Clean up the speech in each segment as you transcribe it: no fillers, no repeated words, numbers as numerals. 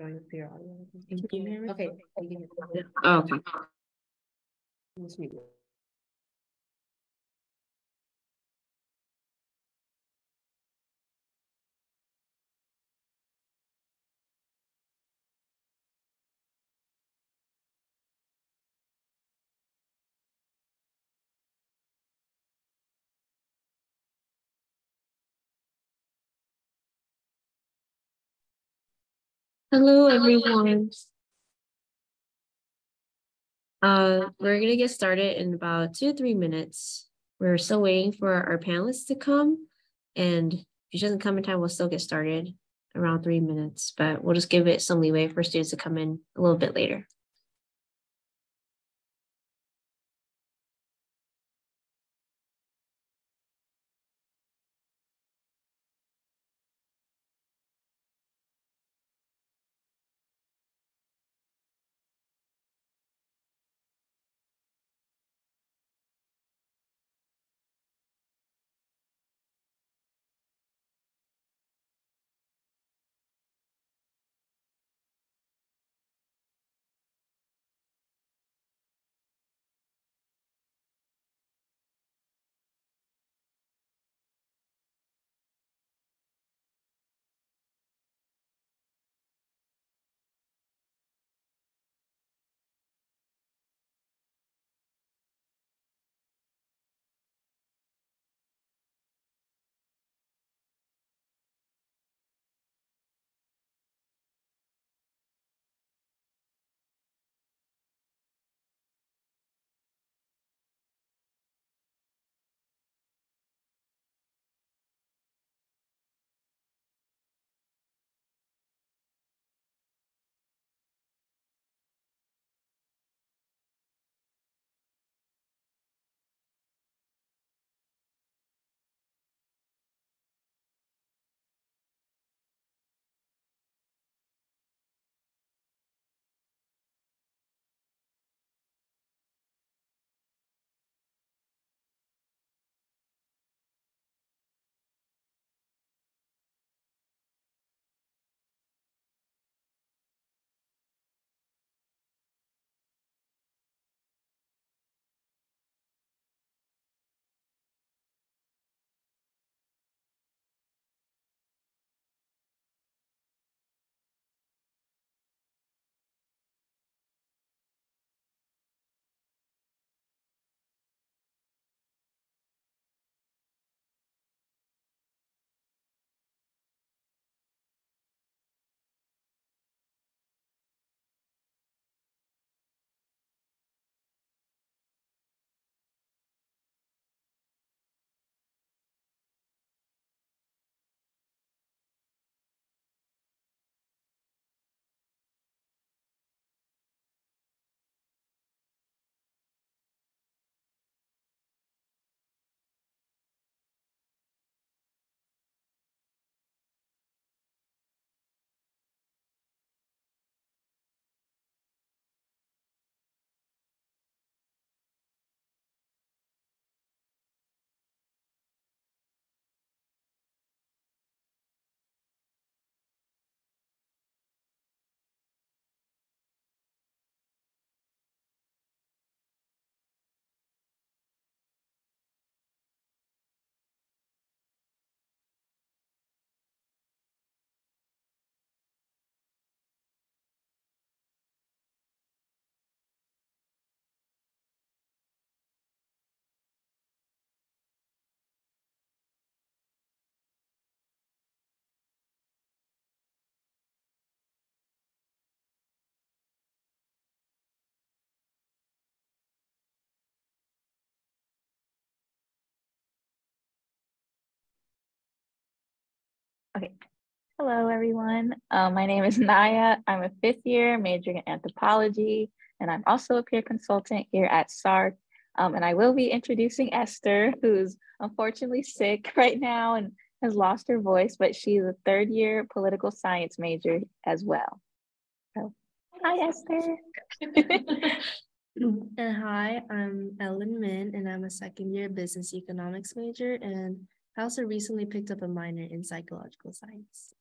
join with your audio. Can you hear me? Okay. Oh, okay. Hello, everyone. We're gonna get started in about 2 to 3 minutes. We're still waiting for our panelists to come, and if she doesn't come in time, we'll still get started around 3 minutes, but we'll just give it some leeway for students to come in a little bit later. Okay. Hello, everyone. My name is Naya. I'm a 5th year majoring in anthropology, and I'm also a peer consultant here at SSARC. And I will be introducing Esther, who's unfortunately sick right now and has lost her voice, but she's a 3rd year political science major as well. So, hi, Esther. And hi, I'm Ellen Min, and I'm a 2nd year business economics major, and I also recently picked up a minor in psychological science.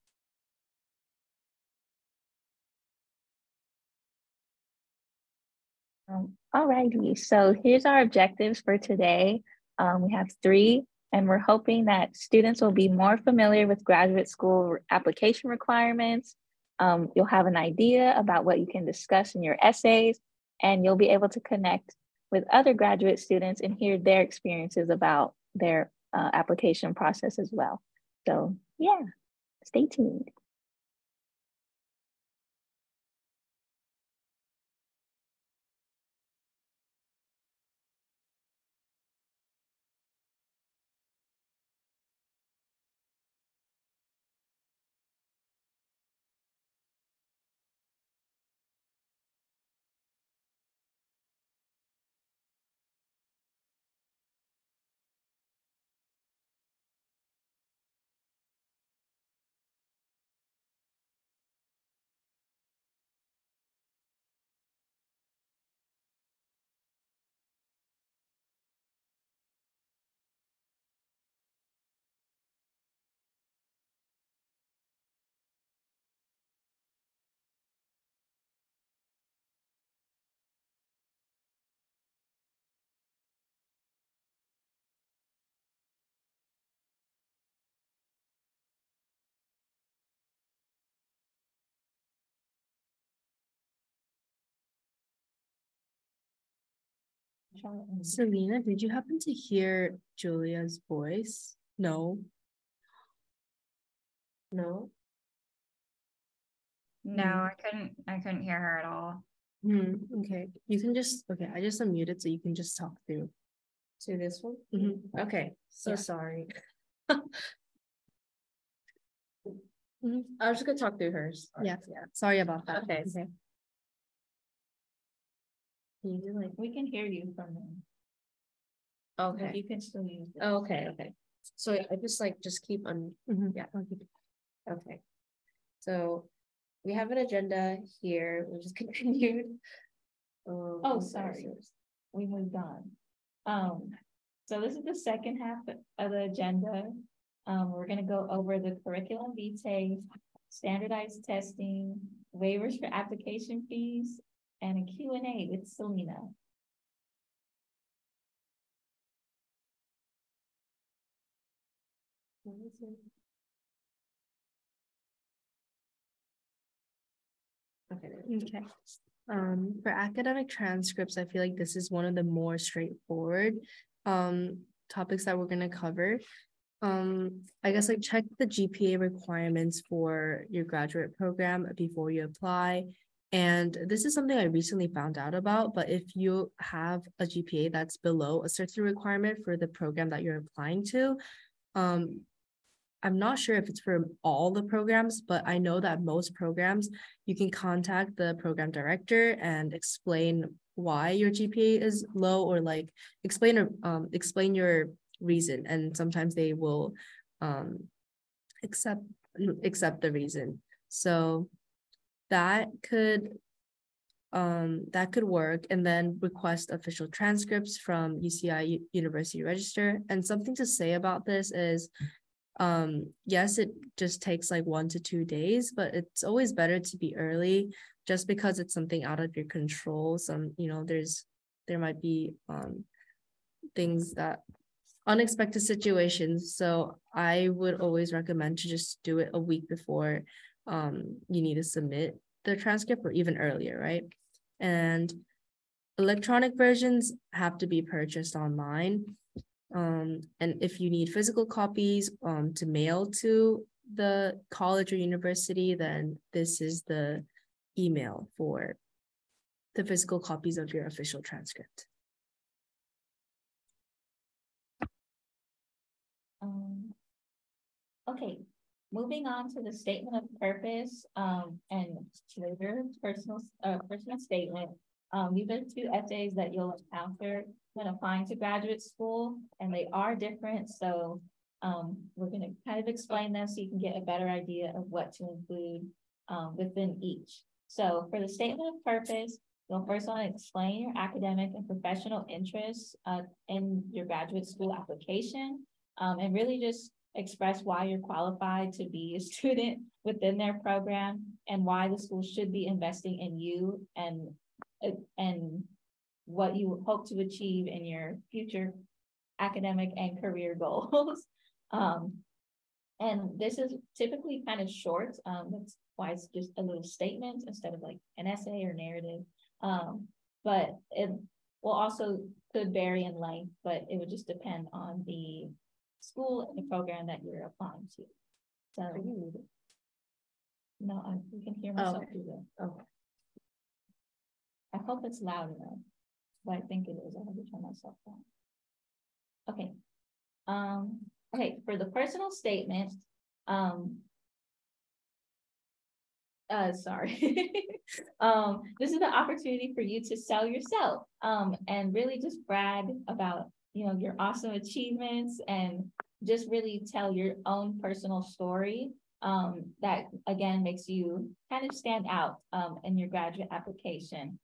Alrighty, so here's our objectives for today. We have 3, and we're hoping that students will be more familiar with graduate school application requirements. You'll have an idea about what you can discuss in your essays, and you'll be able to connect with other graduate students and hear their experiences about their application process as well. So yeah, stay tuned. Selena, did you happen to hear Julia's voice? No. No? No, I couldn't hear her at all. Okay. You can just, okay, I just unmuted so you can just talk through. To this one? Okay. So Yeah. sorry. I was just gonna talk through hers. Yeah. Sorry about that. Okay. We can hear you from them. Okay. You can still use it. Okay. So I just keep on. Yeah. Okay. So we have an agenda here. We just continued. Oh, sorry. We moved on. So this is the second half of the agenda. We're going to go over the curriculum vitae, standardized testing, waivers for application fees, and a Q&A with Selena. Okay. For academic transcripts, I feel like this is one of the more straightforward topics that we're going to cover. I guess like check the GPA requirements for your graduate program before you apply. And this is something I recently found out about, but if you have a GPA that's below a certain requirement for the program that you're applying to, I'm not sure if it's for all the programs, but I know that most programs, you can contact the program director and explain why your GPA is low, or like explain your reason. And sometimes they will accept the reason. So that could work. And then request official transcripts from UCI University Register. And something to say about this is, yes, it just takes like 1 to 2 days, but it's always better to be early, just because it's something out of your control. Some, there might be things that unexpected situations. So I would always recommend to just do it a week before you need to submit the transcript, or even earlier, right? And electronic versions have to be purchased online. And if you need physical copies to mail to the college or university, then this is the email for the physical copies of your official transcript. Okay, moving on to the statement of purpose and your personal statement. These are 2 essays that you'll encounter when applying to graduate school, and they are different. So we're going to kind of explain them so you can get a better idea of what to include within each. So for the statement of purpose, you'll first want to explain your academic and professional interests in your graduate school application, and really just express why you're qualified to be a student within their program, and why the school should be investing in you and what you hope to achieve in your future academic and career goals. And this is typically kind of short. That's why it's just a little statement instead of like an essay or narrative. But it will also could vary in length, but it would just depend on the school and the program that you're applying to. So you read it. No, you can hear myself do that. Okay. I hope it's loud enough, but I think it is. I have to turn myself down. Okay. Okay, for the personal statement, sorry. This is the opportunity for you to sell yourself and really just brag about, you know, your awesome achievements and just really tell your own personal story that again makes you kind of stand out in your graduate application.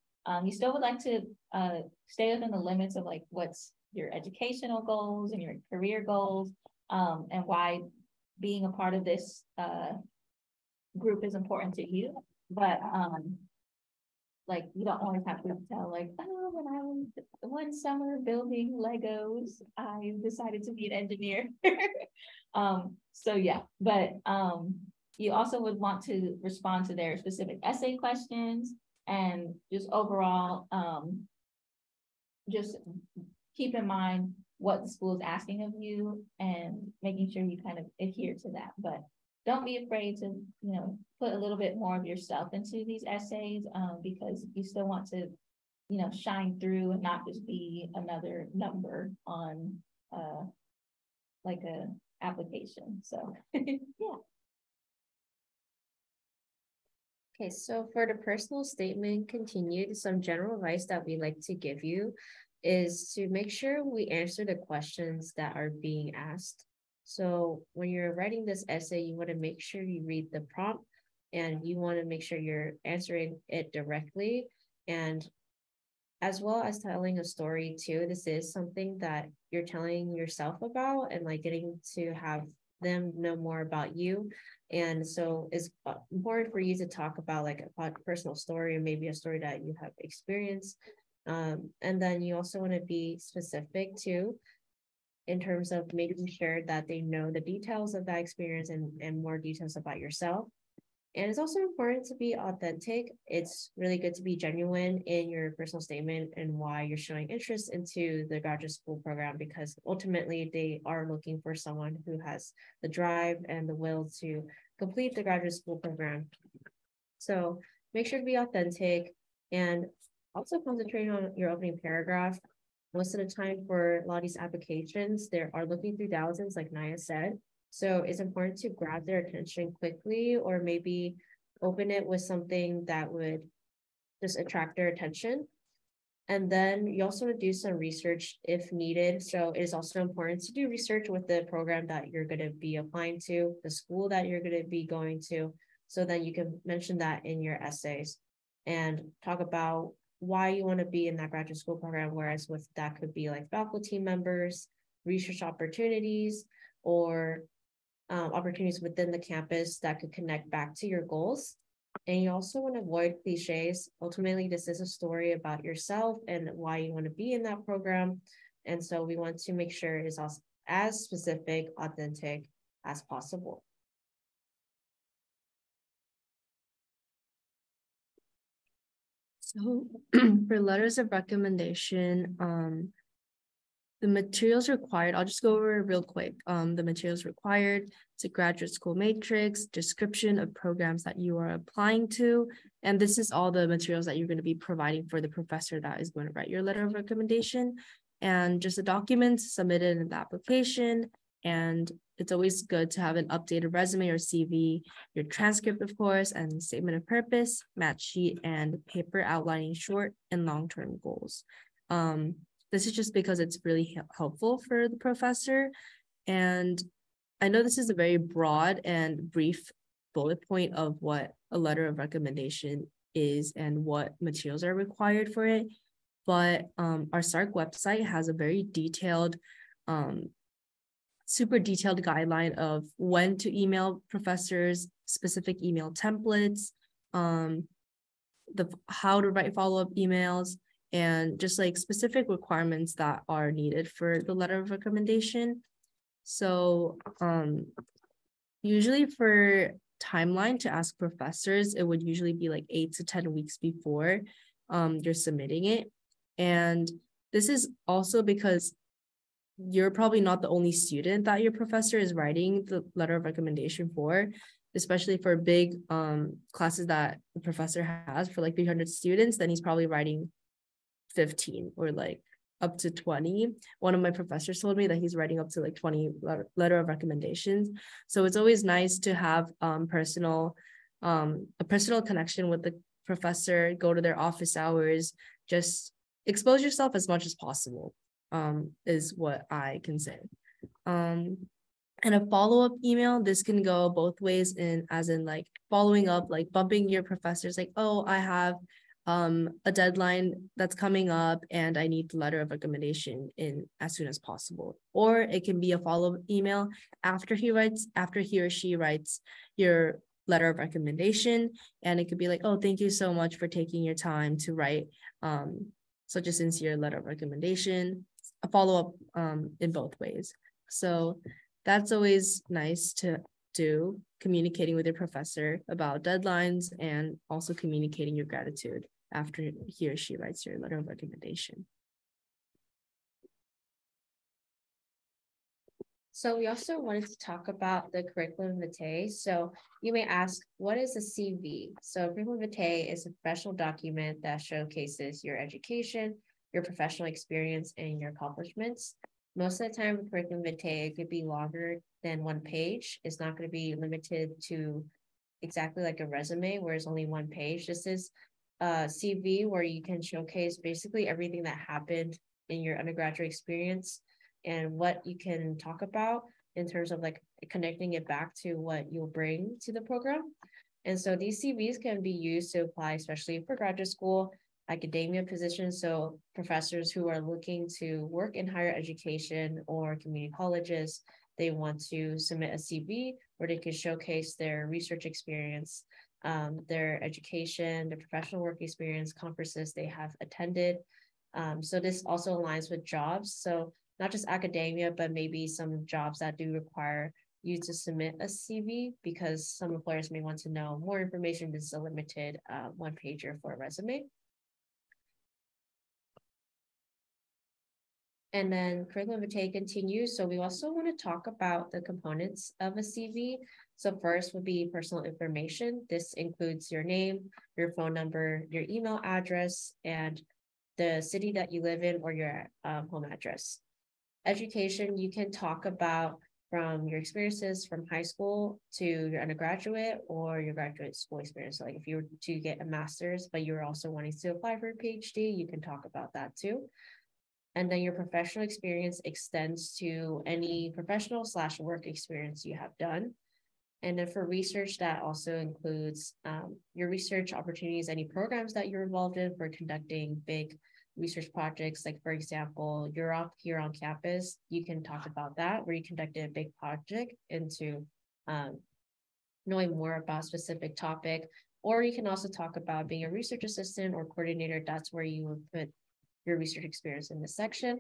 You still would like to stay within the limits of like what's your educational goals and your career goals, and why being a part of this group is important to you. But like you don't always have to tell like, oh, when I was one summer building Legos, I decided to be an engineer. So yeah, but you also would want to respond to their specific essay questions and just overall just keep in mind what the school is asking of you and making sure you kind of adhere to that. But don't be afraid to, you know, put a little bit more of yourself into these essays because you still want to, you know, shine through and not just be another number on like a application. So yeah. Okay, so for the personal statement continued, some general advice that we like to give you is to make sure we answer the questions that are being asked. So when you're writing this essay, you want to make sure you read the prompt and you want to make sure you're answering it directly, and as well as telling a story too. This is something that you're telling yourself about and like getting to have them know more about you. And so it's important for you to talk about like a personal story or maybe a story that you have experienced. And then you also want to be specific too, in terms of making sure that they know the details of that experience and more details about yourself. And it's also important to be authentic. It's really good to be genuine in your personal statement and why you're showing interest into the graduate school program, because ultimately they are looking for someone who has the drive and the will to complete the graduate school program. So make sure to be authentic and also concentrate on your opening paragraph. Most of the time for a lot of these applications, they are looking through thousands, like Naya said. So it's important to grab their attention quickly, or maybe open it with something that would just attract their attention. And then you also want to do some research if needed. So it is also important to do research with the program that you're going to be applying to, the school that you're going to be going to. So then you can mention that in your essays and talk about why you want to be in that graduate school program, whereas with that could be like faculty members, research opportunities, or opportunities within the campus that could connect back to your goals. And you also want to avoid cliches. Ultimately, this is a story about yourself and why you want to be in that program. And so we want to make sure it is as specific, authentic as possible. So for letters of recommendation, the materials required, I'll just go over real quick. The materials required, it's a graduate school matrix, description of programs that you are applying to. And this is all the materials that you're going to be providing for the professor that is going to write your letter of recommendation. And just the documents submitted in the application. And it's always good to have an updated resume or CV, your transcript, of course, and statement of purpose, match sheet, and paper outlining short and long-term goals. This is just because it's really helpful for the professor. And I know this is a very broad and brief bullet point of what a letter of recommendation is and what materials are required for it. But our SSARC website has a very detailed, super detailed guideline of when to email professors, specific email templates, how to write follow-up emails, and just like specific requirements that are needed for the letter of recommendation. So usually for timeline to ask professors, it would usually be like 8 to 10 weeks before you're submitting it. And this is also because you're probably not the only student that your professor is writing the letter of recommendation for, especially for big classes that the professor has for like 300 students, then he's probably writing 15 or like up to 20. One of my professors told me that he's writing up to like 20 letter of recommendations. So it's always nice to have a personal connection with the professor, go to their office hours, just expose yourself as much as possible, is what I can say. And a follow-up email, this can go both ways, as in like following up, like bumping your professors, like, oh, I have a deadline that's coming up and I need the letter of recommendation in as soon as possible. Or it can be a follow-up email after he or she writes your letter of recommendation, and it could be like, oh, thank you so much for taking your time to write such a sincere letter of recommendation. A follow-up in both ways. So that's always nice to do, communicating with your professor about deadlines and also communicating your gratitude after he or she writes your letter of recommendation. So we also wanted to talk about the curriculum vitae. So you may ask, what is a CV? So curriculum vitae is a professional document that showcases your education, your professional experience, and your accomplishments. Most of the time, the curriculum vitae could be longer than 1 page. It's not going to be limited to exactly like a resume where it's only 1 page. This is a CV where you can showcase basically everything that happened in your undergraduate experience and what you can talk about in terms of like connecting it back to what you'll bring to the program. And so these CVs can be used to apply, especially for graduate school, academia positions. So professors who are looking to work in higher education or community colleges, they want to submit a CV where they can showcase their research experience, their education, their professional work experience, conferences they have attended. So this also aligns with jobs. So not just academia, but maybe some jobs that do require you to submit a CV, because some employers may want to know more information. This is a limited 1-pager for a resume. And then curriculum vitae continues. So we also want to talk about the components of a CV. So first would be personal information. This includes your name, your phone number, your email address, and the city that you live in or your home address. Education, you can talk about from your experiences from high school to your undergraduate or your graduate school experience. So like if you were to get a master's, but you're also wanting to apply for a PhD, you can talk about that too. And then your professional experience extends to any professional/work experience you have done. And then for research, that also includes your research opportunities, any programs that you're involved in for conducting big research projects. Like for example, Europe here on campus, you can talk about that, where you conducted a big project into knowing more about a specific topic. Or you can also talk about being a research assistant or coordinator. That's where you would put your research experience in this section.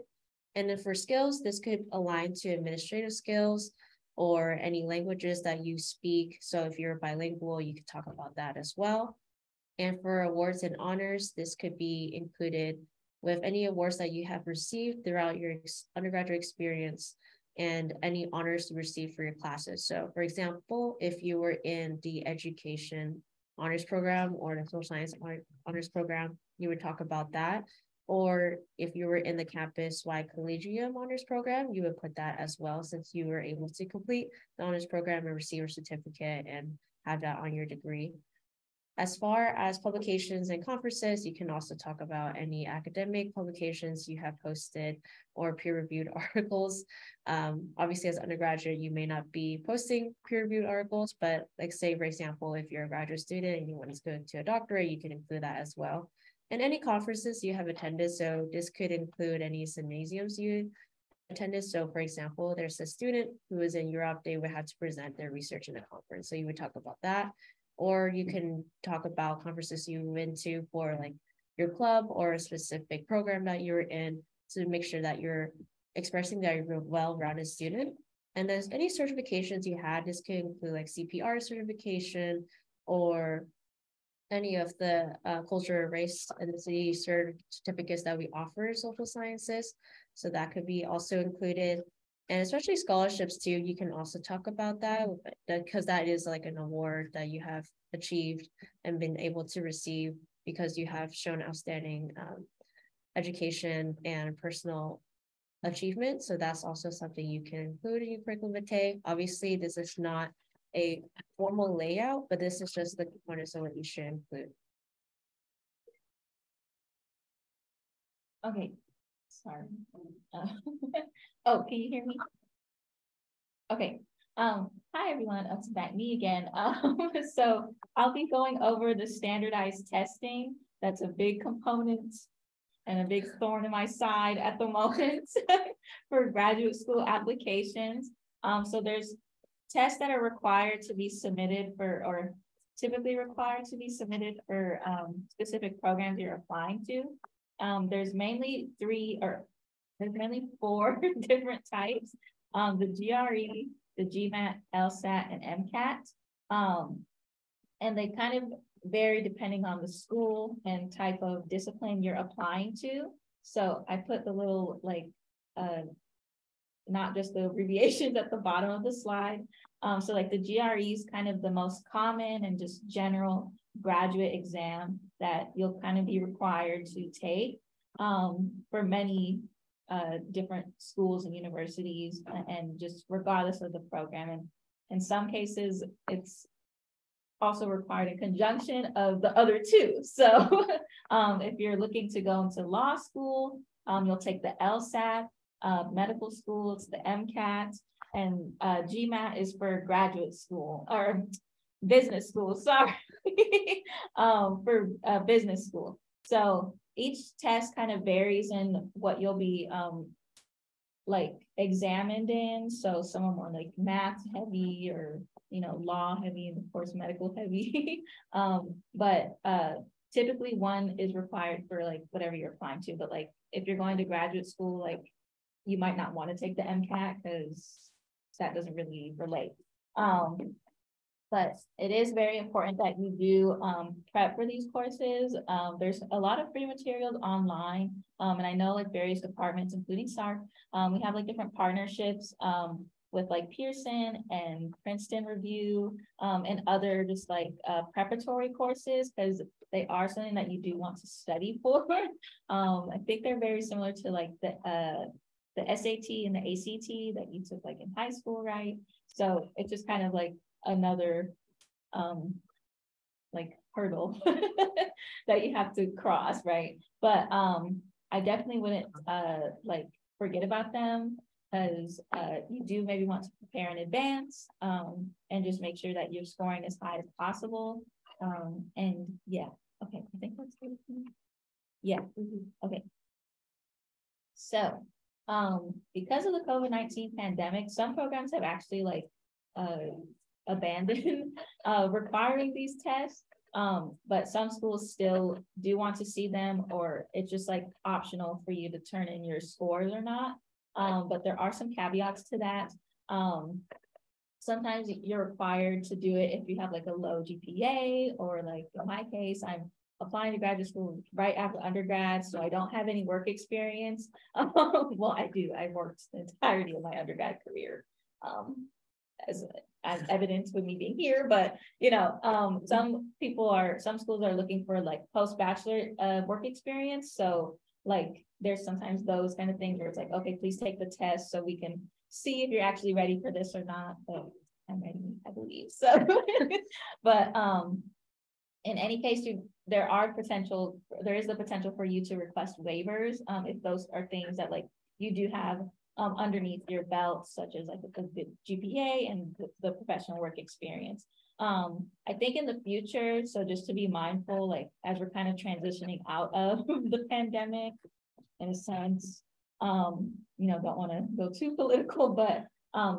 And then for skills, this could align to administrative skills or any languages that you speak. So if you're bilingual, you could talk about that as well. And for awards and honors, this could be included with any awards that you have received throughout your undergraduate experience and any honors you received for your classes. So for example, if you were in the education honors program or the social science honors program, you would talk about that. Or if you were in the campus-wide collegium honors program, you would put that as well, since you were able to complete the honors program and receive a certificate and have that on your degree. As far as publications and conferences, you can also talk about any academic publications you have posted or peer-reviewed articles. Obviously, as an undergraduate, you may not be posting peer-reviewed articles, but like say, for example, if you're a graduate student and you want to go to a doctorate, you can include that as well. And any conferences you have attended. So this could include any symposiums you attended. So for example, there's a student who is in Europe, they would have to present their research in a conference. So you would talk about that. Or you can talk about conferences you went to for like your club or a specific program that you're in to make sure that you're expressing that you're a well-rounded student. And then any certifications you had, this can include like CPR certification or any of the culture, race, and ethnicity certificates that we offer in social sciences. So that could be also included. And especially scholarships too, you can also talk about that because that is like an award that you have achieved and been able to receive because you have shown outstanding education and personal achievement. So that's also something you can include in your curriculum vitae. Obviously, this is not a formal layout, but this is just the components of what you should include. Okay, sorry. Oh, can you hear me? Okay. Hi everyone, it's back me again. So I'll be going over the standardized testing. That's a big component and a big thorn in my side at the moment for graduate school applications. So there's tests that are required to be submitted for, or typically required to be submitted for specific programs you're applying to. There's mainly four different types. The GRE, the GMAT, LSAT, and MCAT. And they kind of vary depending on the school and type of discipline you're applying to. So I put the little like, not just the abbreviations at the bottom of the slide. So like the GRE is kind of the most common and just general graduate exam that you'll kind of be required to take for many different schools and universities, and just regardless of the program. And in some cases, it's also required in conjunction of the other two. So if you're looking to go into law school, you'll take the LSAT. Medical school, it's the MCAT, and GMAT is for graduate school or business school, sorry, for business school. So each test kind of varies in what you'll be like examined in. So some are more like math heavy or, you know, law heavy, and of course medical heavy. But typically one is required for like whatever you're applying to. But like if you're going to graduate school, like you might not want to take the MCAT because that doesn't really relate. But it is very important that you do prep for these courses. There's a lot of free materials online. And I know like various departments, including SSARC, we have like different partnerships with like Pearson and Princeton Review and other just like preparatory courses, because they are something that you do want to study for. I think they're very similar to like the SAT and the ACT that you took like in high school, right? So it's just kind of like another like hurdle that you have to cross, right? But I definitely wouldn't like forget about them, because you do maybe want to prepare in advance and just make sure that you're scoring as high as possible. And yeah, okay, I think that's good. Yeah, okay. So because of the COVID-19 pandemic, some programs have actually like abandoned requiring these tests, but some schools still do want to see them, or it's just like optional for you to turn in your scores or not. But there are some caveats to that. Sometimes you're required to do it if you have like a low GPA, or like in my case, I'm applying to graduate school right after undergrad, so I don't have any work experience. Well, I do. I worked the entirety of my undergrad career, as evidence with me being here. But you know, some schools are looking for like post-bachelor work experience. So like there's sometimes those kind of things where it's like, okay, please take the test so we can see if you're actually ready for this or not. But I'm ready, I believe. So, but in any case, there is the potential for you to request waivers if those are things that like you do have underneath your belt, such as like the GPA and the professional work experience. I think in the future, so just to be mindful, like as we're kind of transitioning out of the pandemic, in a sense, you know, don't want to go too political, but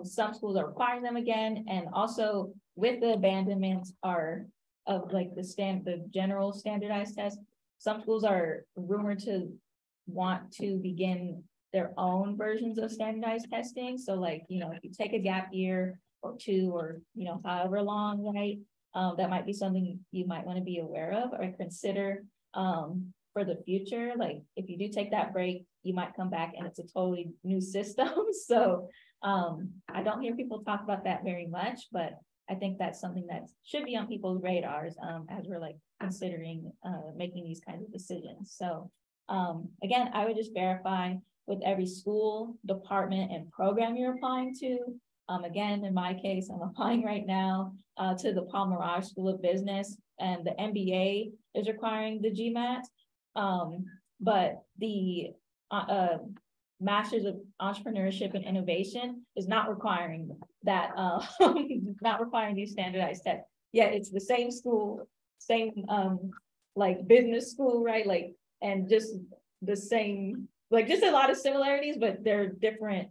some schools are requiring them again, and also with the abandonment of like the general standardized test, some schools are rumored to want to begin their own versions of standardized testing. So like, you know, if you take a gap year or two, or, you know, however long, right? That might be something you might want to be aware of or consider for the future. Like if you do take that break, you might come back and it's a totally new system. So I don't hear people talk about that very much, but I think that's something that should be on people's radars as we're like considering making these kinds of decisions. So again, I would just verify with every school, department, and program you're applying to. Again, in my case, I'm applying right now to the Paul Mirage School of Business, and the MBA is requiring the GMAT, but the Masters of Entrepreneurship and Innovation is not requiring that, not requiring these standardized tests. Yeah, it's the same school, same like business school, right? Like, and just the same, like just a lot of similarities, but they're different.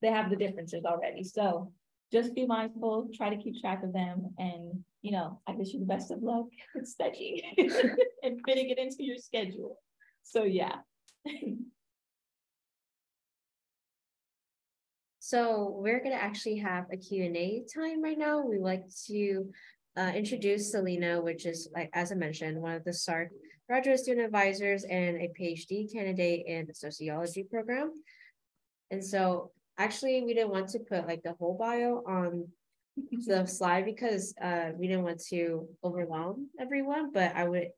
They have the differences already. So just be mindful, try to keep track of them. And, you know, I wish you the best of luck with studying and fitting it into your schedule. So yeah. So we're going to actually have a Q&A time right now. We'd like to introduce Selena, which is, like as I mentioned, one of the SSARC graduate student advisors and a PhD candidate in the sociology program. And so actually we didn't want to put like the whole bio on the slide because we didn't want to overwhelm everyone, but I would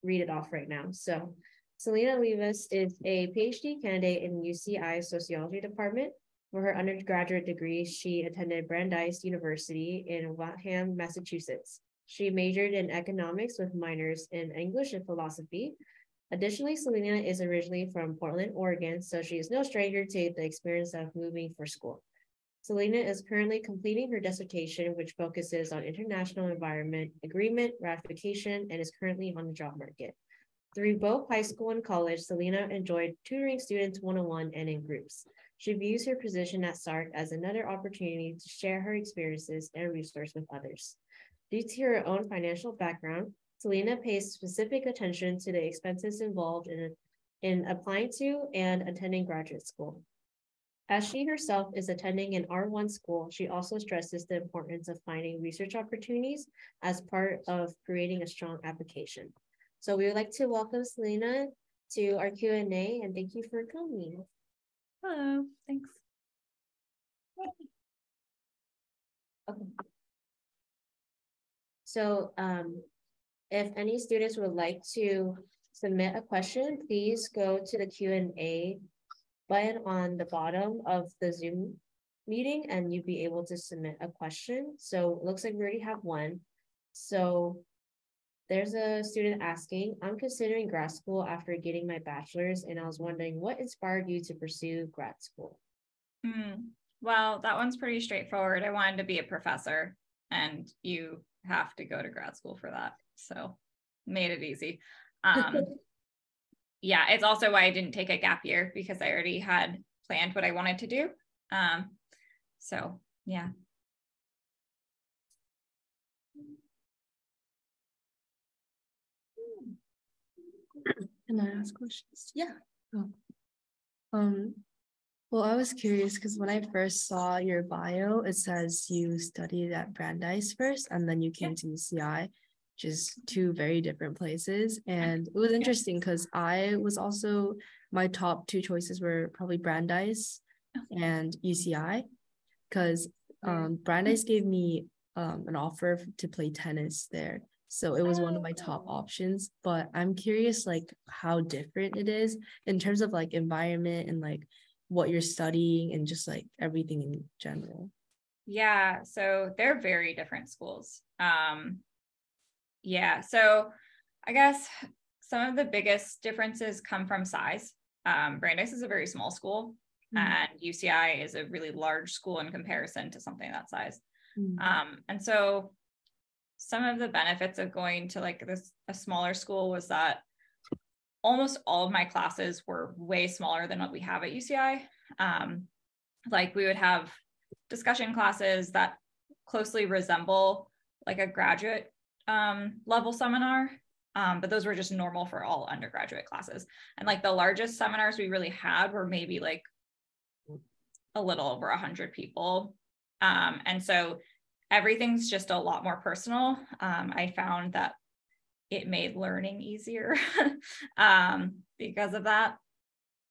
read it off right now. So Selena Livas is a PhD candidate in UCI Sociology Department. For her undergraduate degree, she attended Brandeis University in Waltham, Massachusetts. She majored in economics with minors in English and philosophy. Additionally, Selena is originally from Portland, Oregon, so she is no stranger to the experience of moving for school. Selena is currently completing her dissertation, which focuses on international environment, agreement, ratification, and is currently on the job market. Through both high school and college, Selena enjoyed tutoring students one-on-one and in groups. She views her position at SSARC as another opportunity to share her experiences and resource with others. Due to her own financial background, Selena pays specific attention to the expenses involved in applying to and attending graduate school. As she herself is attending an R1 school, she also stresses the importance of finding research opportunities as part of creating a strong application. So we would like to welcome Selena to our Q&A, and thank you for coming. Hello, thanks. Okay. So if any students would like to submit a question, please go to the Q&A button on the bottom of the Zoom meeting and you'll be able to submit a question. So it looks like we already have one. So there's a student asking, I'm considering grad school after getting my bachelor's, and I was wondering what inspired you to pursue grad school? Well, that one's pretty straightforward. I wanted to be a professor, and you have to go to grad school for that. So made it easy. Yeah, it's also why I didn't take a gap year, because I already had planned what I wanted to do. So yeah. Can I ask questions? Yeah. Oh. Well, I was curious because when I first saw your bio, it says you studied at Brandeis first and then you came to UCI, which is two very different places. And it was interesting because my top two choices were probably Brandeis and UCI, because Brandeis gave me an offer to play tennis there. So it was one of my top options, but I'm curious like how different it is in terms of like environment and like what you're studying and just like everything in general. Yeah, so they're very different schools. Yeah, so I guess some of the biggest differences come from size. Brandeis is a very small school, and UCI is a really large school in comparison to something that size. And so some of the benefits of going to like a smaller school was that almost all of my classes were way smaller than what we have at UCI. Like we would have discussion classes that closely resemble like a graduate level seminar. but those were just normal for all undergraduate classes. And like the largest seminars we really had were maybe like a little over 100 people. And so everything's just a lot more personal. I found that it made learning easier because of that.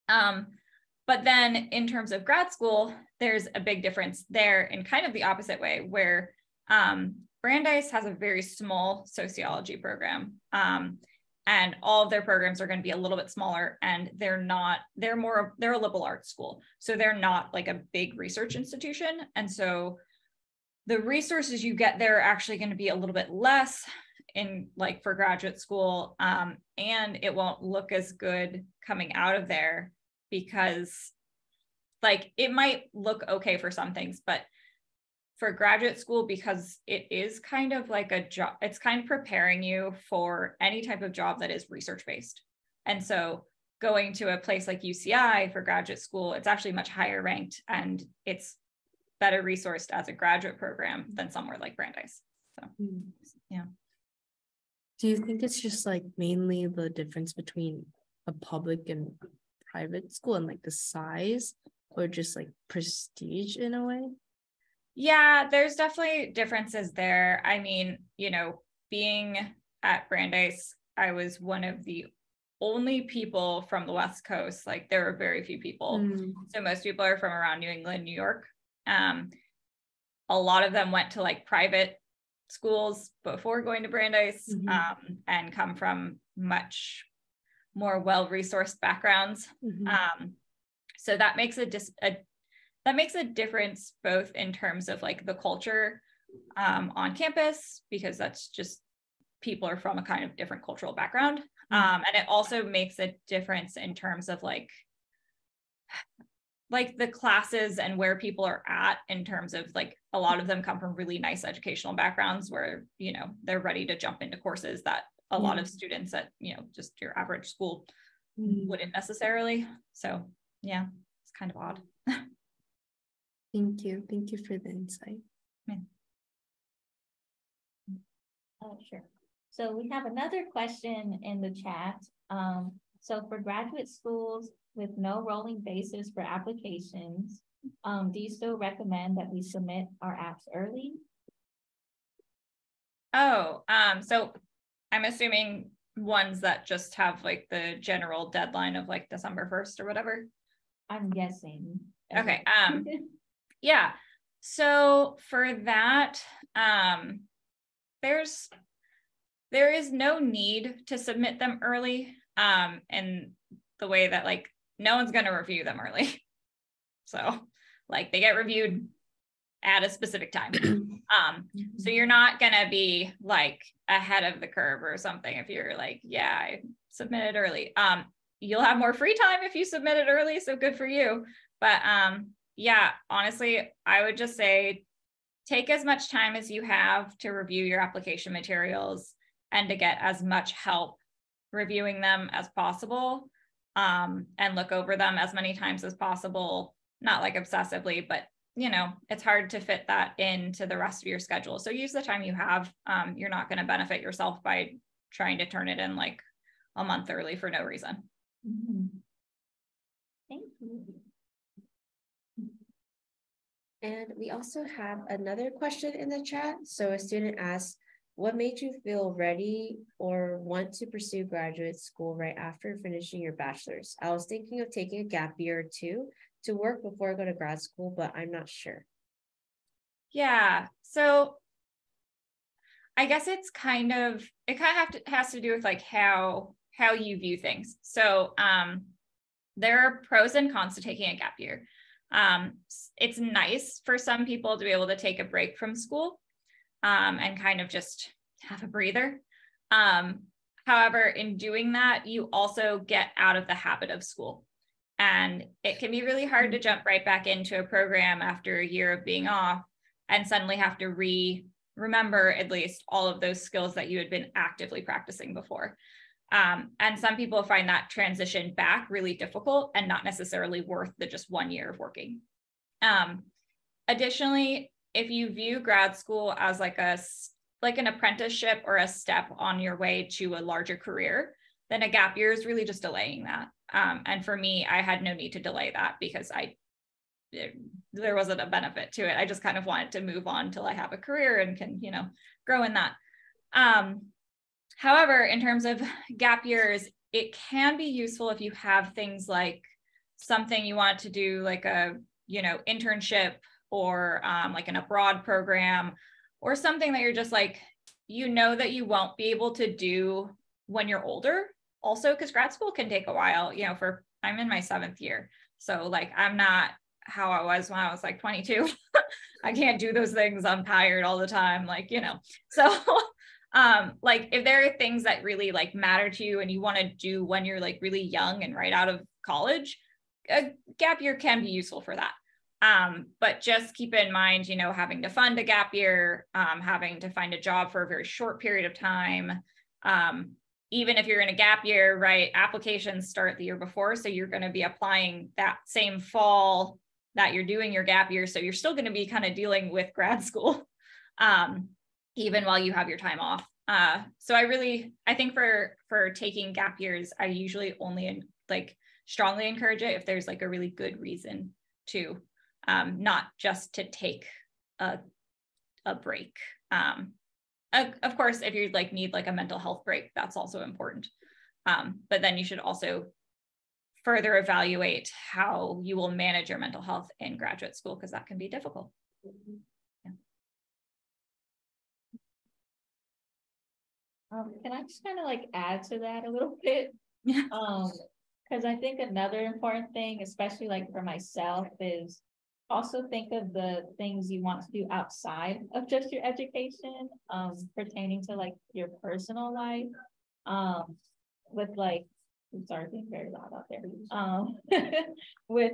But then in terms of grad school, there's a big difference there in kind of the opposite way, where Brandeis has a very small sociology program. And all of their programs are going to be a little bit smaller, and they're a liberal arts school. So they're not like a big research institution. And so the resources you get there are actually going to be a little bit less in like for graduate school. And it won't look as good coming out of there, because like it might look okay for some things, but for graduate school, because it is kind of like a job, it's kind of preparing you for any type of job that is research-based. And so going to a place like UCI for graduate school, it's actually much higher ranked, and it's better resourced as a graduate program than somewhere like Brandeis. So, yeah. Do you think it's just like mainly the difference between a public and private school and like the size, or just like prestige in a way? Yeah, there's definitely differences there. I mean, you know, being at Brandeis, I was one of the only people from the West Coast. Like there were very few people. So most people are from around New England, New York. A lot of them went to like private schools before going to Brandeis, and come from much more well-resourced backgrounds. So that makes a difference both in terms of like the culture on campus, because that's just people are from a kind of different cultural background. And it also makes a difference in terms of like the classes and where people are at, in terms of like a lot of them come from really nice educational backgrounds where, you know, they're ready to jump into courses that a lot of students at, you know, just your average school wouldn't necessarily. So yeah, it's kind of odd. Thank you for the insight. Oh, sure. So we have another question in the chat. So for graduate schools with no rolling basis for applications, do you still recommend that we submit our apps early? Oh, so I'm assuming ones that just have like the general deadline of like December 1st or whatever. I'm guessing. Okay. Yeah. So for that, there is no need to submit them early, in the way that like no one's going to review them early. So like they get reviewed at a specific time. So you're not going to be like ahead of the curve or something if you're like, yeah, I submitted early. You'll have more free time if you submit it early, so good for you. But yeah, honestly, I would just say take as much time as you have to review your application materials and to get as much help reviewing them as possible, and look over them as many times as possible, not like obsessively, but you know, it's hard to fit that into the rest of your schedule. So use the time you have. You're not going to benefit yourself by trying to turn it in like a month early for no reason. Thank you. And we also have another question in the chat. So a student asked, what made you feel ready or want to pursue graduate school right after finishing your bachelor's? I was thinking of taking a gap year or two to work before I go to grad school, but I'm not sure. Yeah, so I guess it has to do with like how you view things. So there are pros and cons to taking a gap year. It's nice for some people to be able to take a break from school, and kind of just have a breather. However, in doing that, you also get out of the habit of school. And it can be really hard to jump right back into a program after a year of being off and suddenly have to remember at least all of those skills that you had been actively practicing before. And some people find that transition back really difficult and not necessarily worth the just 1 year of working. Additionally, if you view grad school as like a like an apprenticeship or a step on your way to a larger career, then a gap year is really just delaying that. And for me, I had no need to delay that because there wasn't a benefit to it. I just kind of wanted to move on till I have a career and can, you know, grow in that. However, in terms of gap years, it can be useful if you have things like something you want to do, like a, you know, internship or like an abroad program, or something that you're just like, you know, that you won't be able to do when you're older. Also, because grad school can take a while, you know, I'm in my 7th year. So like, I'm not how I was when I was like 22. I can't do those things. I'm tired all the time. Like, you know, so like if there are things that really like matter to you and you want to do when you're like really young and right out of college, a gap year can be useful for that. But just keep in mind, you know, having to fund a gap year, having to find a job for a very short period of time. Even if you're in a gap year, right, applications start the year before. So you're going to be applying that same fall that you're doing your gap year. So you're still going to be kind of dealing with grad school, even while you have your time off. So I think for taking gap years, I usually only like strongly encourage it if there's like a really good reason to, not just to take a break. Of course, if you like need like a mental health break, that's also important. But then you should also further evaluate how you will manage your mental health in graduate school, because that can be difficult. Yeah. Can I just kind of like add to that a little bit? Because I think another important thing, especially like for myself, is also think of the things you want to do outside of just your education, pertaining to like your personal life, with like, I'm sorry, being very loud out there, with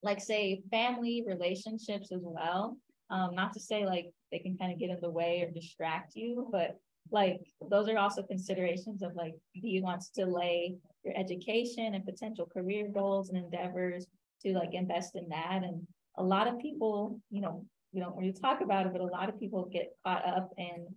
like say family relationships as well. Not to say like they can kind of get in the way or distract you, but like those are also considerations of like, do you want to delay your education and potential career goals and endeavors to like invest in that? And a lot of people, you know, we don't really talk about it, but a lot of people get caught up in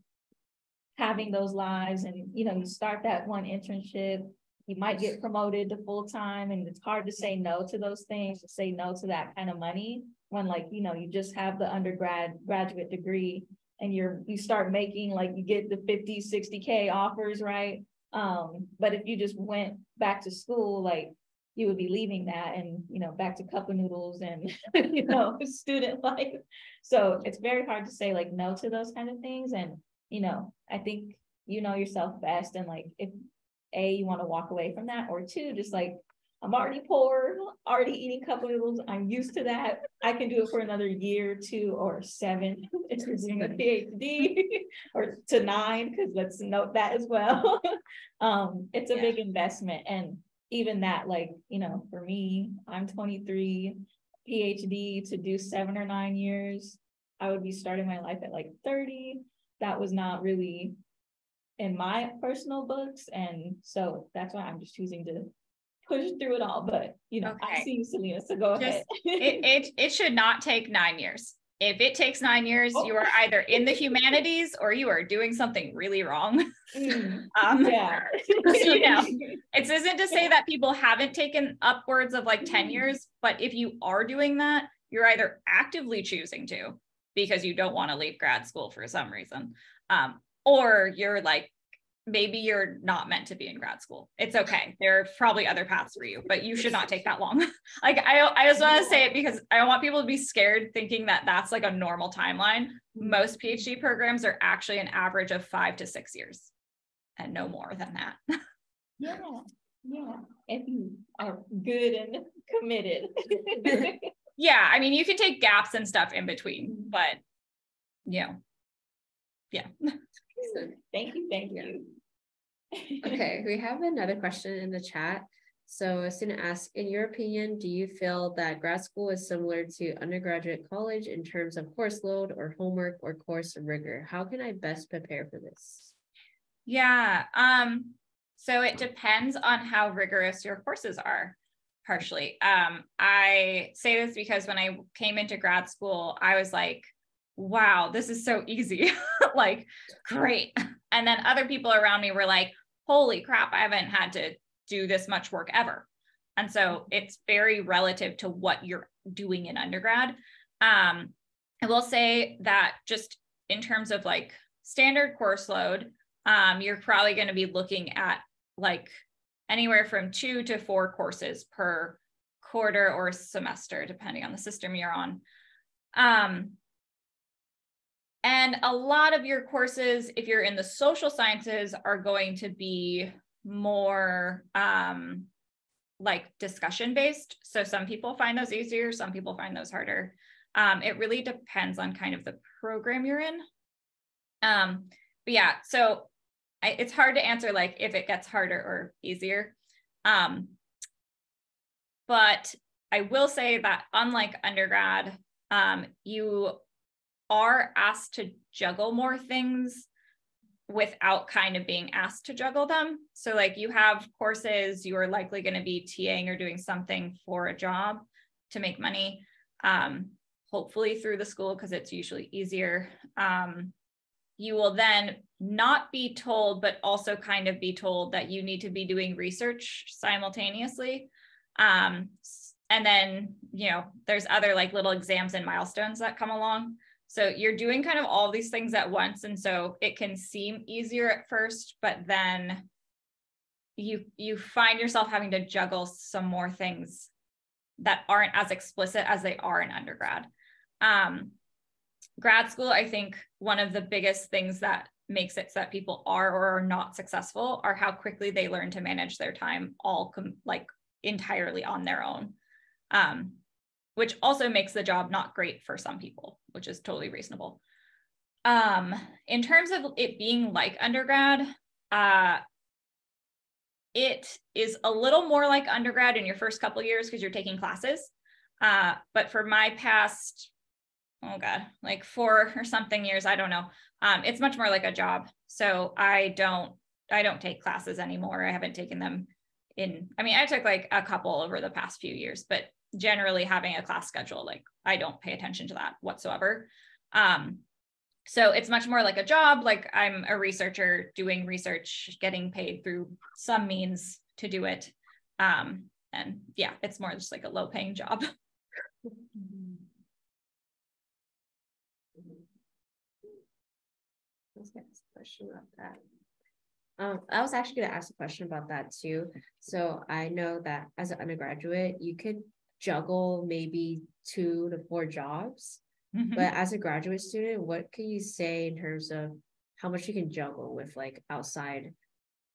having those lives. And, you know, you start that one internship, you might get promoted to full-time, and it's hard to say no to those things, to say no to that kind of money when like, you know, you just have the graduate degree and you start making like, you get the 50, 60K offers, right? But if you just went back to school, like you would be leaving that and, you know, back to cup of noodles and, you know, student life. So it's very hard to say like no to those kind of things. And, you know, I think you know yourself best. And like, if A, you want to walk away from that, or two, just like, I'm already poor, already eating cup of noodles, I'm used to that. I can do it for another year, 2 or 7 if you're doing a PhD, or to 9, because let's note that as well. It's a big investment. And even that, like, you know, for me, I'm 23, PhD to do 7 or 9 years, I would be starting my life at like 30. That was not really in my personal books. And so that's why I'm just choosing to push through it all. But, you know, okay. I see you, Selena, so go ahead. It should not take 9 years. If it takes 9 years, you are either in the humanities or you are doing something really wrong. Yeah. You know, it isn't to say that people haven't taken upwards of like 10 years, but if you are doing that, you're either actively choosing to because you don't want to leave grad school for some reason, or you're like, maybe you're not meant to be in grad school. It's okay. There are probably other paths for you, but you should not take that long. Like, I just want to say it because I don't want people to be scared thinking that that's like a normal timeline. Most PhD programs are actually an average of 5 to 6 years and no more than that. Yeah. If you are good and committed. Yeah. I mean, you can take gaps and stuff in between, but yeah. Thank you. Okay, we have another question in the chat. So a student asks, in your opinion, do you feel that grad school is similar to undergraduate college in terms of course load or homework or course rigor? How can I best prepare for this? Yeah, so it depends on how rigorous your courses are, partially. I say this because when I came into grad school, I was like, wow, this is so easy. Like, great. And then other people around me were like, holy crap, I haven't had to do this much work ever. And so it's very relative to what you're doing in undergrad. I will say that just in terms of like standard course load, you're probably going to be looking at like anywhere from 2 to 4 courses per quarter or semester, depending on the system you're on. And a lot of your courses, if you're in the social sciences, are going to be more like discussion based. So some people find those easier, some people find those harder. It really depends on kind of the program you're in. But yeah, so it's hard to answer like if it gets harder or easier. But I will say that unlike undergrad, you are asked to juggle more things without kind of being asked to juggle them. So like you have courses, you are likely going to be TAing or doing something for a job to make money, hopefully through the school because it's usually easier. You will then not be told, but also kind of be told that you need to be doing research simultaneously. And then, you know, there's other like little exams and milestones that come along. So you're doing kind of all these things at once. And so it can seem easier at first, but then you find yourself having to juggle some more things that aren't as explicit as they are in undergrad. Grad school, I think one of the biggest things that makes it so that people are or are not successful are how quickly they learn to manage their time like entirely on their own. Which also makes the job not great for some people, which is totally reasonable. In terms of it being like undergrad, it is a little more like undergrad in your first couple of years because you're taking classes. But for my past, like 4 or something years, I don't know. It's much more like a job. So I don't take classes anymore. I haven't taken them I took like a couple over the past few years, but generally having a class schedule, like I don't pay attention to that whatsoever. So it's much more like a job. Like I'm a researcher doing research, getting paid through some means to do it. And yeah, it's more just like a low paying job. I was gonna ask a question about that. I was actually going to ask a question about that too. So I know that as an undergraduate, you could juggle maybe 2 to 4 jobs. Mm-hmm. But as a graduate student, what can you say in terms of how much you can juggle with like outside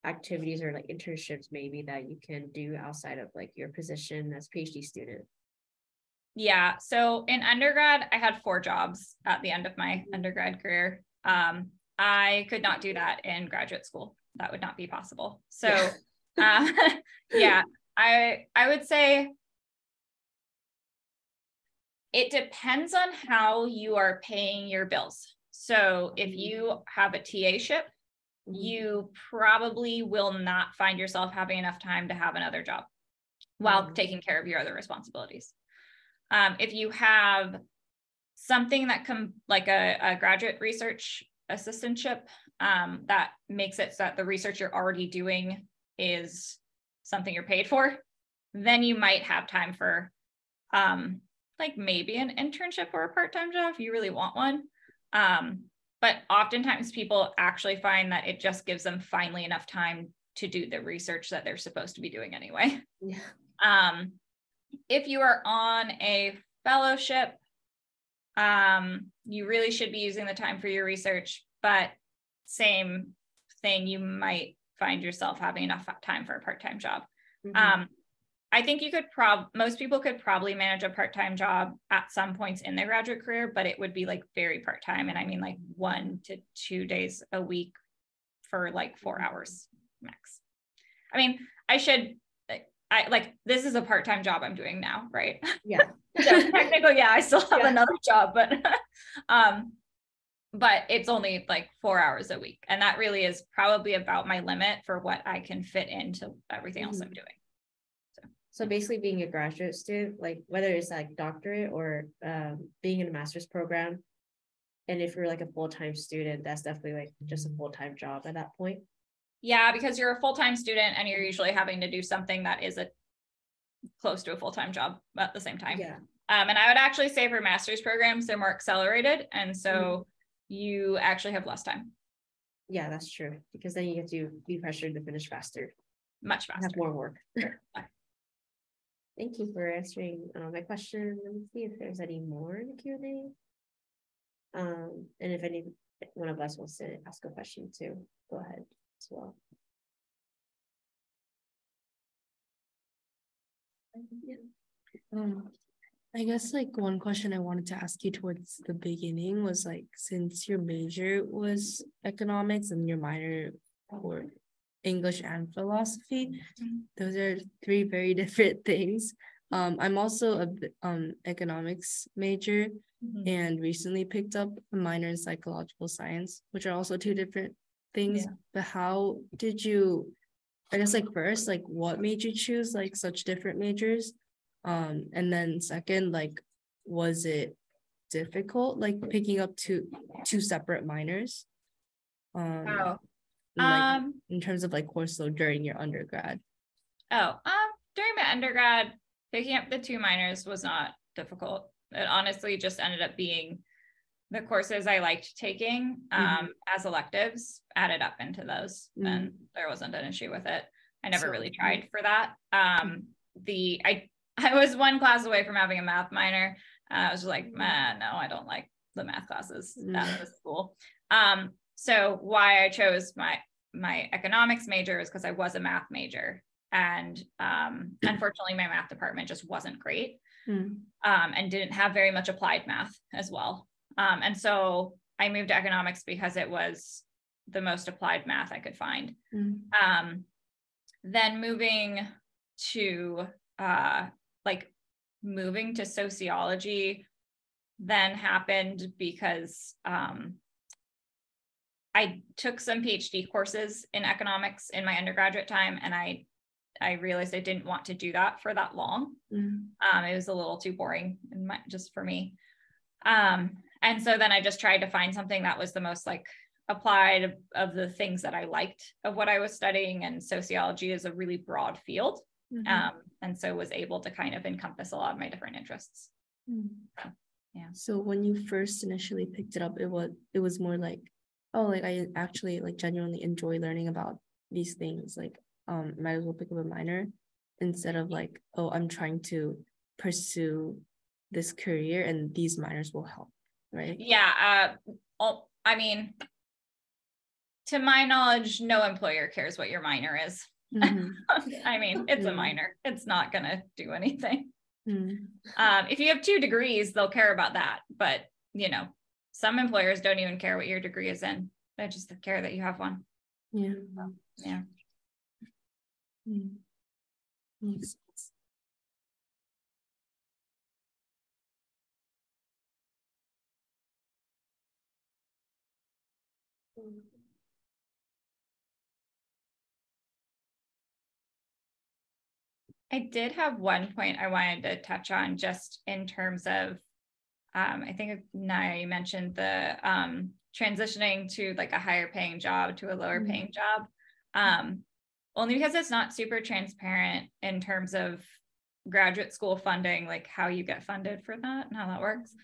activities or like internships maybe that you can do outside of like your position as a PhD student? Yeah. So in undergrad, I had 4 jobs at the end of my undergrad career. I could not do that in graduate school. That would not be possible. So yeah, I would say it depends on how you are paying your bills. So if you have a TA-ship, you probably will not find yourself having enough time to have another job while taking care of your other responsibilities. If you have something that like a graduate research assistantship, that makes it so that the research you're already doing is something you're paid for, then you might have time for like maybe an internship or a part-time job if you really want one. But oftentimes people actually find that it just gives them finally enough time to do the research that they're supposed to be doing anyway. Yeah. If you are on a fellowship, you really should be using the time for your research, but same thing, you might find yourself having enough time for a part-time job. Mm-hmm. I think most people could probably manage a part-time job at some points in their graduate career, but it would be like very part-time. And I mean like 1 to 2 days a week for like 4 hours max. I mean, this is a part-time job I'm doing now, right? Yeah. So technically, yeah, I still have another job, but it's only like 4 hours a week. And that really is probably about my limit for what I can fit into everything else I'm doing. So basically being a graduate student, like whether it's like doctorate or being in a master's program, And if you're like a full-time student, that's definitely like just a full-time job at that point. Yeah, because you're a full-time student and you're usually having to do something that is close to a full-time job at the same time. Yeah. And I would actually say for master's programs, they're more accelerated. And so you actually have less time. Yeah, that's true. Because then you get to be pressured to finish faster. Much faster. Have more work. Thank you for answering my question. Let me see if there's any more in the Q&A. And if any one of us wants to ask a question too, go ahead as well. I guess like one question I wanted to ask you towards the beginning was like, since your major was economics and your minor were English and philosophy, those are three very different things. I'm also a economics major and recently picked up a minor in psychological science, which are also two different things. But how did you, I guess like first, like what made you choose like such different majors? And then second, like, was it difficult, like picking up two separate minors? Like, in terms of like course load during your undergrad. During my undergrad, picking up the two minors was not difficult. It honestly just ended up being the courses I liked taking as electives added up into those, and there wasn't an issue with it. I never really tried for that. I was one class away from having a math minor. I was just like, man, no, I don't like the math classes at this school. So why I chose my economics major is because I was a math major, and unfortunately my math department just wasn't great, and didn't have very much applied math as well. And so I moved to economics because it was the most applied math I could find. Then moving to sociology then happened because I took some PhD courses in economics in my undergraduate time, and I realized I didn't want to do that for that long. It was a little too boring just for me. And so then I just tried to find something that was the most like applied of the things that I liked of what I was studying, and sociology is a really broad field. And so was able to kind of encompass a lot of my different interests. So when you first initially picked it up, it was more like, oh, like I actually like genuinely enjoy learning about these things, like might as well pick up a minor, instead of like, oh, I'm trying to pursue this career and these minors will help, right? I mean, to my knowledge, no employer cares what your minor is. I mean, it's a minor. It's not going to do anything. If you have 2 degrees, they'll care about that. But, you know, some employers don't even care what your degree is in. They just care that you have one. Yeah. Makes sense. I did have one point I wanted to touch on, just in terms of, I think Naya mentioned the transitioning to like a higher paying job to a lower paying job, only because it's not super transparent in terms of graduate school funding, like how you get funded for that and how that works.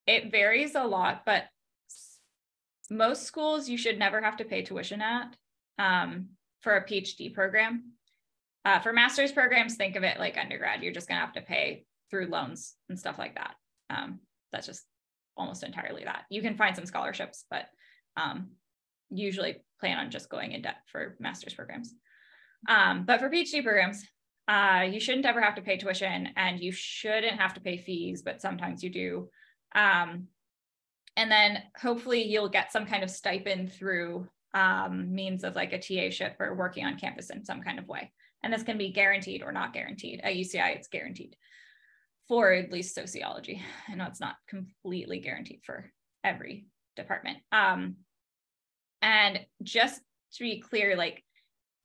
It varies a lot, but most schools you should never have to pay tuition at for a PhD program. For master's programs, think of it like undergrad. You're just going to have to pay through loans and stuff like that. That's just almost entirely that. You can find some scholarships, but usually plan on just going in debt for master's programs. But for PhD programs, you shouldn't ever have to pay tuition, and you shouldn't have to pay fees, but sometimes you do. And then hopefully you'll get some kind of stipend through means of like a TA-ship or working on campus in some kind of way. And this can be guaranteed or not guaranteed. At UCI, it's guaranteed for at least sociology. I know it's not completely guaranteed for every department. And just to be clear, like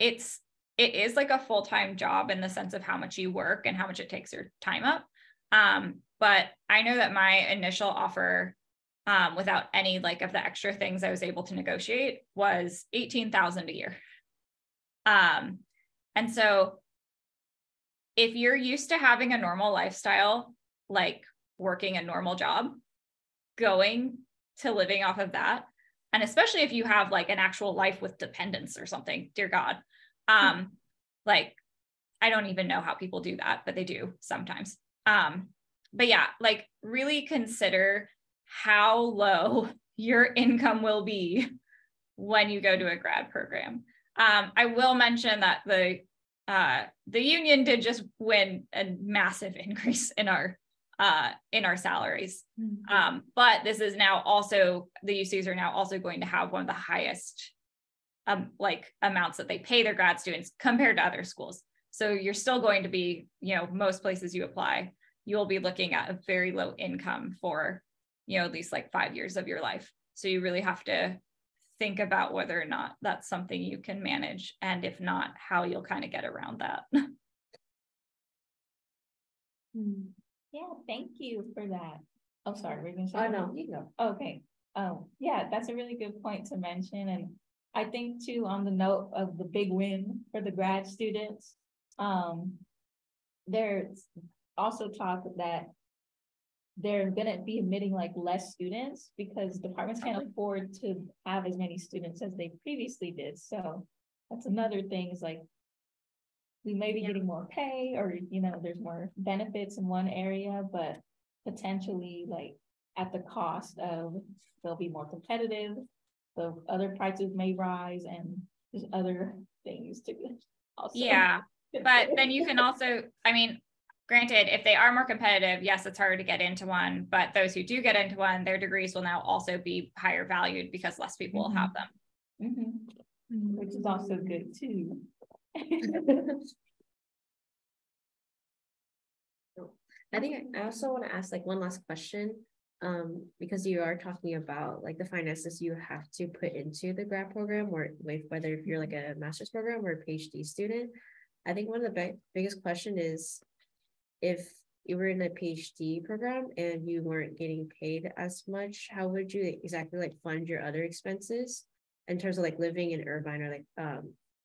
it is like a full-time job in the sense of how much you work and how much it takes your time up. but I know that my initial offer, without any like of the extra things I was able to negotiate, was $18,000 a year. And so if you're used to having a normal lifestyle, like working a normal job, going to living off of that, and especially if you have like an actual life with dependents or something, dear God, like, I don't even know how people do that, but they do sometimes. But yeah, like really consider how low your income will be when you go to a grad program. I will mention that the union did just win a massive increase in our salaries. But this is now also, the UCs are now also going to have one of the highest like amounts that they pay their grad students compared to other schools. So you're still going to be, you know, most places you apply, you'll be looking at a very low income for, you know, at least like 5 years of your life. So you really have to think about whether or not that's something you can manage. And if not, how you'll kind of get around that. Yeah, thank you for that. Oh, sorry, we're gonna say. Oh, no, you can go. Okay. Yeah, that's a really good point to mention. And I think too, on the note of the big win for the grad students, there's also talk that they're gonna be admitting like less students because departments can't afford to have as many students as they previously did. So that's another thing, is like, we may be getting more pay, or, you know, there's more benefits in one area, but potentially like at the cost of, they'll be more competitive, the other prices may rise, and there's other things to also. Yeah, but then you can also, I mean, granted, if they are more competitive, yes, it's harder to get into one, but those who do get into one, their degrees will now also be higher valued because less people will have them. Which is also good too. I think I also want to ask like one last question, because you are talking about like the finances you have to put into the grad program, or like whether if you're like a master's program or a PhD student. I think one of the biggest question is, if you were in a PhD program and you weren't getting paid as much, how would you exactly like fund your other expenses in terms of like living in Irvine, or like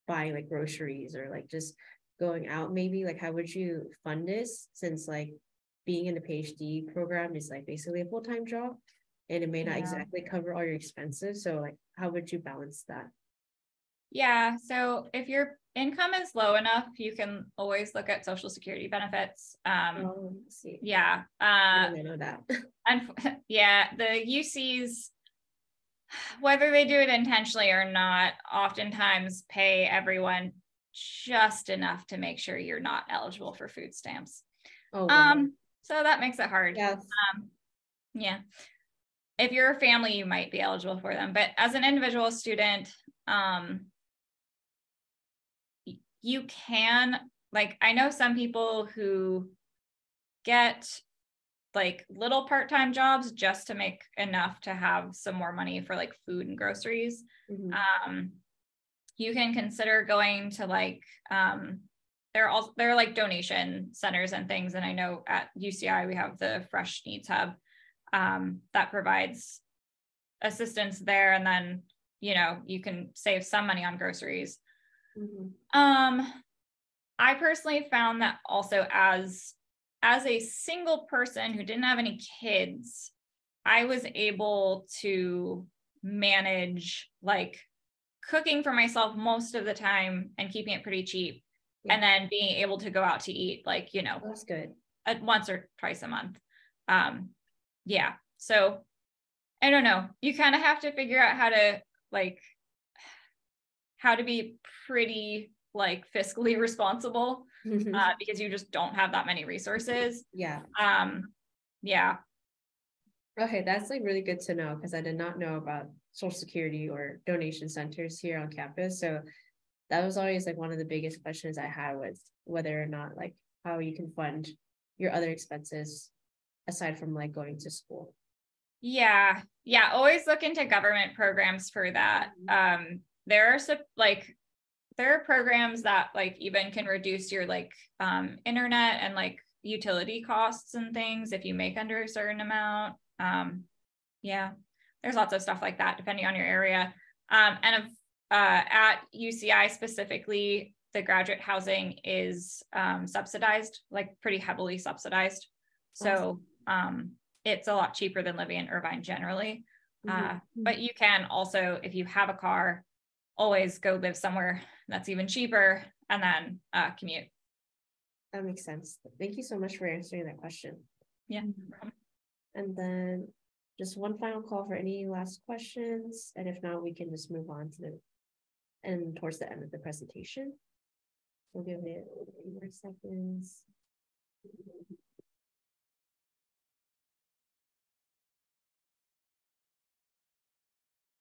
buying like groceries, or like just going out maybe? Like, how would you fund this, since like being in a PhD program is like basically a full-time job and it may not exactly cover all your expenses? So like, how would you balance that? Yeah, so if your income is low enough, you can always look at Social Security benefits. See. Yeah. I know that. And yeah, the UCs, whether they do it intentionally or not, oftentimes pay everyone just enough to make sure you're not eligible for food stamps. Oh, wow. So that makes it hard. Yes. Yeah. If you're a family, you might be eligible for them, but as an individual student, you can, like, I know some people who get like little part-time jobs just to make enough to have some more money for like food and groceries. You can consider going to like, there are like donation centers and things. And I know at UCI, we have the Fresh Needs Hub that provides assistance there. And then, you know, you can save some money on groceries. I personally found that also as a single person who didn't have any kids, I was able to manage like cooking for myself most of the time and keeping it pretty cheap. And then being able to go out to eat, like, you know, that's good, once or twice a month. Yeah. So I don't know. You kind of have to figure out how to be pretty like fiscally responsible, because you just don't have that many resources. Yeah. Yeah. Okay, that's like really good to know, because I did not know about Social Security or donation centers here on campus. So that was always like one of the biggest questions I had, was whether or not like how you can fund your other expenses aside from like going to school. Yeah. Always look into government programs for that. There are programs that like even can reduce your like internet and like utility costs and things if you make under a certain amount. Yeah, there's lots of stuff like that depending on your area. At UCI specifically, the graduate housing is subsidized, like pretty heavily subsidized. So it's a lot cheaper than living in Irvine generally. But you can also, if you have a car, always go live somewhere that's even cheaper and then commute. That makes sense. Thank you so much for answering that question. Yeah. And then just one final call for any last questions. And if not, we can just move on to towards the end of the presentation. We'll give it a few more seconds.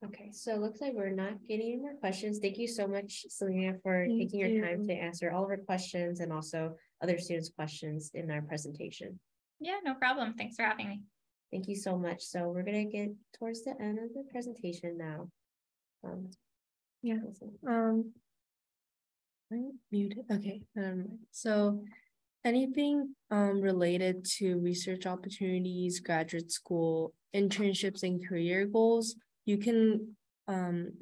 Okay, so it looks like we're not getting any more questions. Thank you so much, Selena, for taking your time to answer all of our questions and also other students' questions in our presentation. Yeah, no problem. Thanks for having me. Thank you so much. So we're going to get towards the end of the presentation now. I'm muted. Okay. So anything related to research opportunities, graduate school, internships, and career goals, you can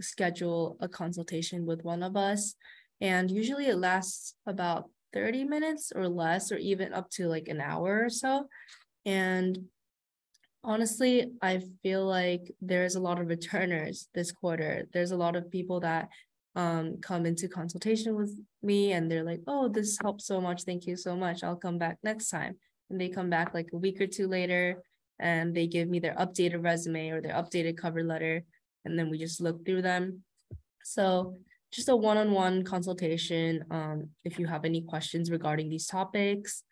schedule a consultation with one of us. And usually it lasts about 30 minutes or less, or even up to like an hour or so. And honestly, I feel like there's a lot of returners this quarter. There's a lot of people that come into consultation with me and they're like, oh, this helped so much. Thank you so much. I'll come back next time. And they come back like a week or two later and they give me their updated resume or their updated cover letter. And then we just look through them. So just a one-on-one consultation if you have any questions regarding these topics.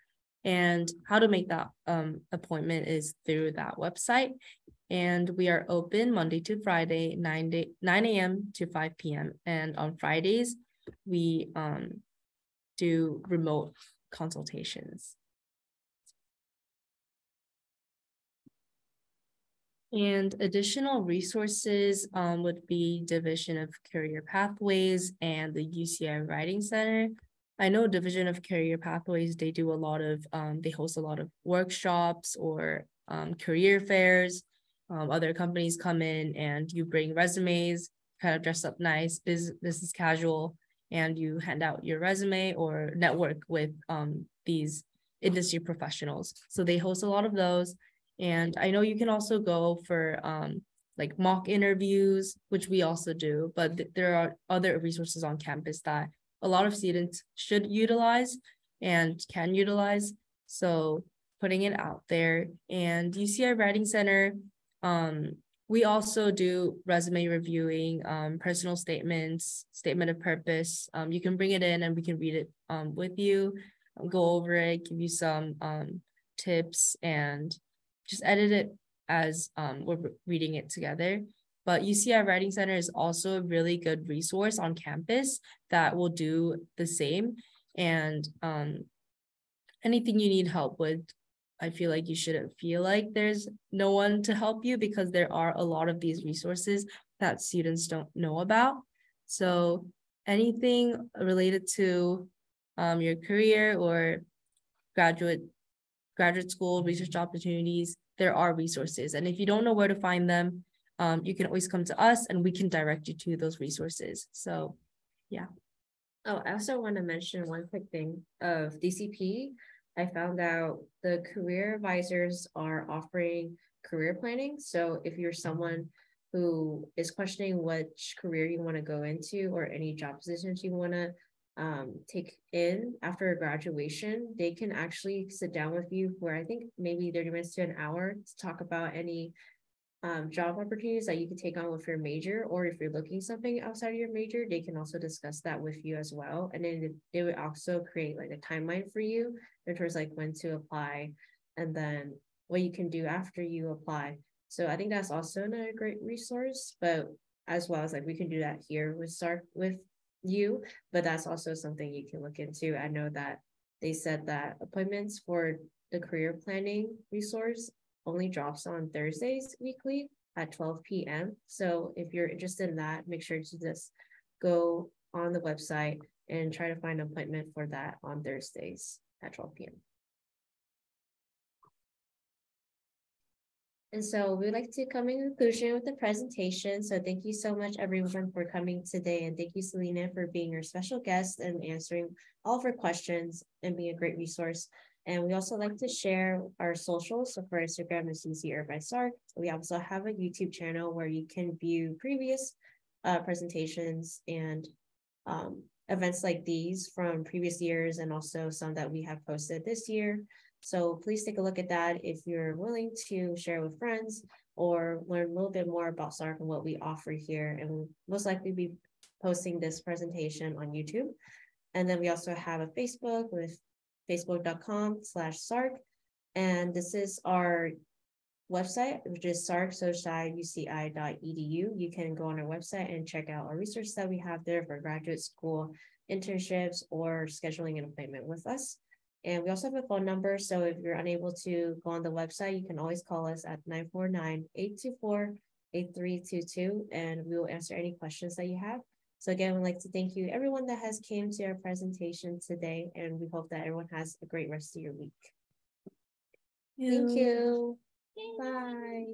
And how to make that appointment is through that website. And we are open Monday to Friday, 9 a.m. to 5 p.m. And on Fridays, we do remote consultations. And additional resources would be Division of Career Pathways and the UCI Writing Center. I know Division of Career Pathways, they do a lot of, they host a lot of workshops or career fairs. Other companies come in and you bring resumes, kind of dress up nice, business casual, and you hand out your resume or network with these industry professionals. So they host a lot of those. And I know you can also go for like mock interviews, which we also do, but there are other resources on campus that a lot of students should utilize and can utilize. So putting it out there. And UCI Writing Center, we also do resume reviewing, personal statements, statement of purpose. You can bring it in and we can read it with you, go over it, give you some tips, and just edit it as we're reading it together. But UCI Writing Center is also a really good resource on campus that will do the same. And anything you need help with, I feel like you shouldn't feel like there's no one to help you, because there are a lot of these resources that students don't know about. So anything related to your career or graduate school, research opportunities, there are resources. And if you don't know where to find them, you can always come to us and we can direct you to those resources. So, yeah. Oh, I also want to mention one quick thing of DCP. I found out the career advisors are offering career planning. So if you're someone who is questioning which career you want to go into or any job positions you want to take in after graduation, they can actually sit down with you for, I think, maybe 30 minutes to an hour to talk about any job opportunities that you can take on with your major, or if you're looking something outside of your major, they can also discuss that with you as well. And then they would also create like a timeline for you in terms of like when to apply and then what you can do after you apply. So I think that's also another great resource, but as well as like we can do that here with SSARC with you, but that's also something you can look into. I know that they said that appointments for the career planning resource only drops on Thursdays weekly at 12 p.m. So if you're interested in that, make sure to just go on the website and try to find an appointment for that on Thursdays at 12 p.m. And so we would like to come in conclusion with the presentation. So thank you so much, everyone, for coming today. And thank you, Selena, for being our special guest and answering all of our questions and being a great resource. And we also like to share our socials. So for Instagram, it's UC by SSARC. We also have a YouTube channel where you can view previous presentations and events like these from previous years, and also some that we have posted this year. So please take a look at that if you're willing to share with friends or learn a little bit more about SSARC and what we offer here. And we'll most likely be posting this presentation on YouTube. And then we also have a Facebook with facebook.com/SSARC. And this is our website, which is sarc.uci.edu. You can go on our website and check out our research that we have there for graduate school internships or scheduling an appointment with us. And we also have a phone number. So if you're unable to go on the website, you can always call us at 949-824-8322, and we will answer any questions that you have. So again, we'd like to thank you, everyone that has came to our presentation today, and we hope that everyone has a great rest of your week. Thank you. Bye.